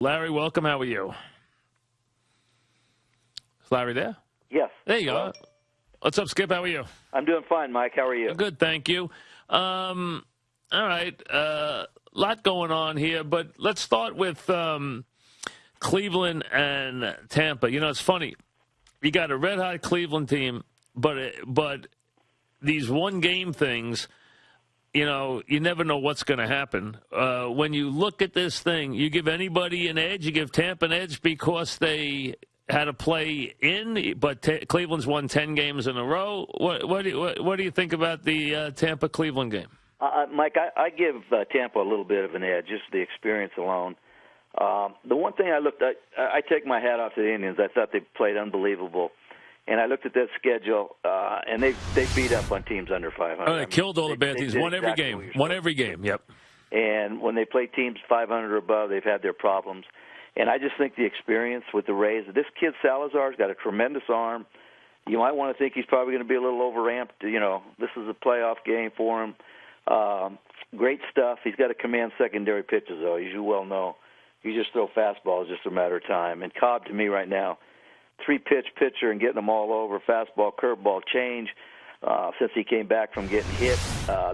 Larry, welcome. How are you? Is Larry there? Yes. There you Hello? go. What's up, Skip? How are you? I'm doing fine, Mike. How are you? Good, thank you. All right. Lot going on here, but let's start with Cleveland and Tampa. You know, it's funny. You got a red-hot Cleveland team, but these one-game things, you know, you never know what's going to happen. When you look at this thing, you give anybody an edge. You give Tampa an edge because they had to play in, but Cleveland's won 10 games in a row. What do you think about the Tampa-Cleveland game? Mike, I give Tampa a little bit of an edge, just the experience alone. The one thing I looked at, I take my hat off to the Indians. I thought they played unbelievable. And I looked at that schedule, and they beat up on teams under 500. Oh, they killed all the bad teams. Won every game. Won every game, yep. And when they play teams 500 or above, they've had their problems. And I just think the experience with the Rays, this kid Salazar's got a tremendous arm. You might want to think he's probably going to be a little overamped. You know, this is a playoff game for him. Great stuff. He's got to command secondary pitches, though, as you well know. You just throw fastballs, just a matter of time. And Cobb, to me right now, three-pitch pitcher and getting them all over, fastball, curveball, change. Since he came back from getting hit,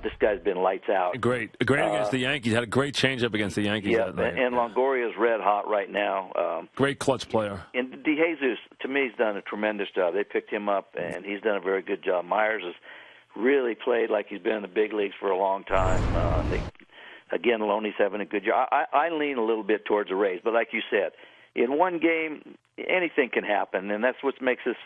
this guy's been lights out. Great against the Yankees. Had a great changeup against the Yankees. Yeah, that night. And Longoria's red hot right now. Great clutch player. And DeJesus, to me, has done a tremendous job. They picked him up, and he's done a very good job. Myers has really played like he's been in the big leagues for a long time. Again, Loney's having a good job. I lean a little bit towards the Rays, but like you said, in one game, anything can happen, and that's what makes this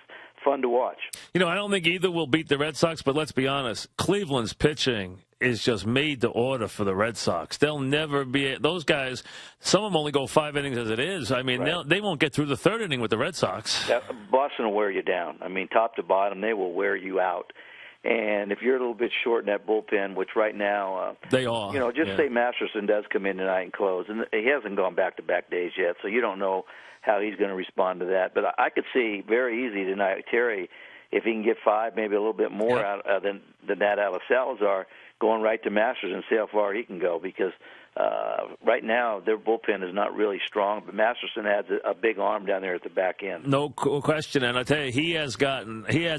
fun to watch. You know, I don't think either will beat the Red Sox, but let's be honest, Cleveland's pitching is just made to order for the Red Sox. They'll never be – those guys, some of them only go 5 innings as it is. I mean, right. They won't get through the third inning with the Red Sox. Boston will wear you down. I mean, top to bottom, they will wear you out. And if you're a little bit short in that bullpen, which right now they are, you know, just say Masterson does come in tonight and close, and he hasn't gone back-to-back days yet, so you don't know how he's going to respond to that. But I could see very easy tonight, Terry, if he can get 5, maybe a little bit more out than that out of Salazar, going right to Masters and see how far he can go, because right now their bullpen is not really strong, but Masterson has a big arm down there at the back end. No question, and I tell you, he has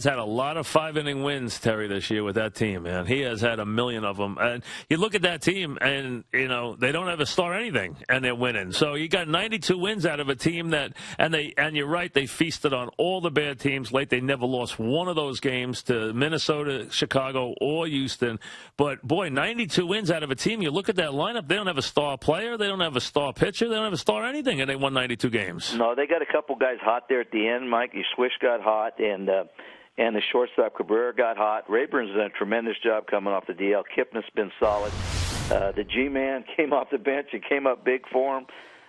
had a lot of 5-inning wins, Terry, this year with that team, man. He has had a million of them, and you look at that team, and you know they don't ever start anything, and they're winning. So you got 92 wins out of a team that, and you're right, they feasted on all the bad teams late. They never lost one of those games to Minnesota, Chicago, or Houston. But boy, 92 wins out of a team. You look at that lineup; they don't have a star player, they don't have a star pitcher, they don't have a star anything, and they won 92 games. No, they got a couple guys hot there at the end. Mike, Swish got hot, and the shortstop Cabrera got hot. Rayburn's done a tremendous job coming off the DL. Kipnis been solid. The G-man came off the bench and came up big for him.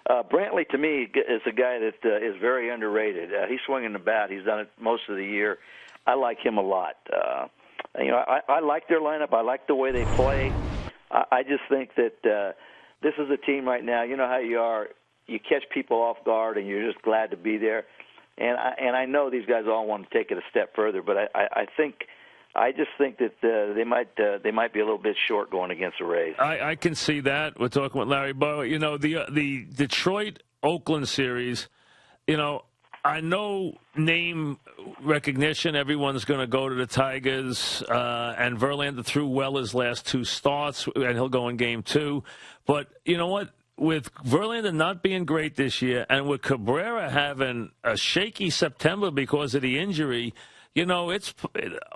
Brantley, to me, is a guy that is very underrated. He's swinging the bat. He's done it most of the year. I like him a lot. I like their lineup. I like the way they play. I just think that this is a team right now. You know how you are. You catch people off guard, and you're just glad to be there. And I know these guys all want to take it a step further, but I just think that they might be a little bit short going against the Rays. I can see that. We're talking with Larry Bowa. You know, the Detroit-Oakland series, you know, I know name recognition. Everyone's going to go to the Tigers, and Verlander threw well his last 2 starts, and he'll go in Game 2. But you know what? With Verlander not being great this year, and with Cabrera having a shaky September because of the injury, you know,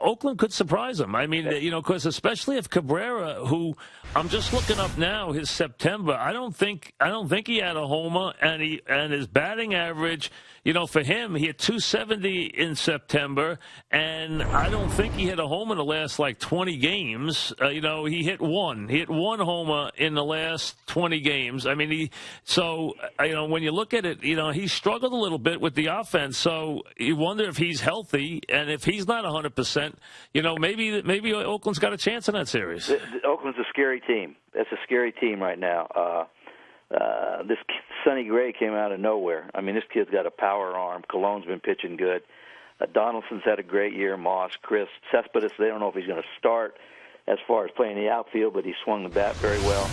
Oakland could surprise them. I mean, you know, because especially if Cabrera, who I'm just looking up now, his September, I don't think he had a homer, and his batting average, you know, for him, he had 270 in September, and I don't think he hit a home in the last like 20 games. You know, he hit one homer in the last 20 games. I mean, you know, when you look at it, you know, he struggled a little bit with the offense. So you wonder if he's healthy. And if he's not 100%, you know, maybe Oakland's got a chance in that series. Oakland's a scary team. That's a scary team right now. This Sonny Gray came out of nowhere. I mean, this kid's got a power arm. Cologne's been pitching good. Donaldson's had a great year. Moss, Chris, Cespedes, they don't know if he's going to start as far as playing the outfield, but he swung the bat very well.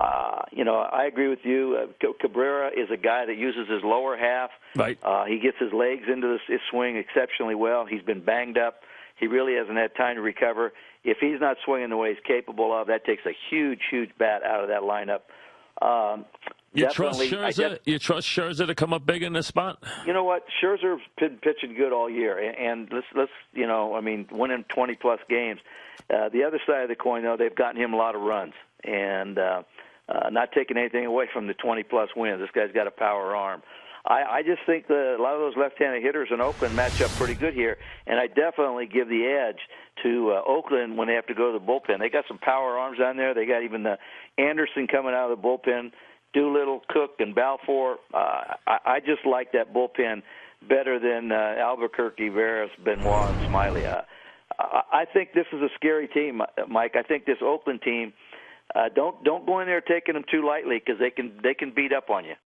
I agree with you. Cabrera is a guy that uses his lower half. Right. He gets his legs into his swing exceptionally well. He's been banged up. He really hasn't had time to recover. If he's not swinging the way he's capable of, that takes a huge, huge bat out of that lineup. You trust Scherzer? You trust Scherzer to come up big in this spot? You know what? Scherzer's been pitching good all year, and let's winning 20-plus games. The other side of the coin, though, they've gotten him a lot of runs, and not taking anything away from the 20-plus wins. This guy's got a power arm. I just think a lot of those left-handed hitters in Oakland match up pretty good here, and I definitely give the edge to Oakland when they have to go to the bullpen. They got some power arms down there. They got even Anderson coming out of the bullpen, Doolittle, Cook, and Balfour. I just like that bullpen better than Albuquerque, Veras, Benoit, and Smiley. I think this is a scary team, Mike. I think this Oakland team, don't go in there taking them too lightly because they can beat up on you.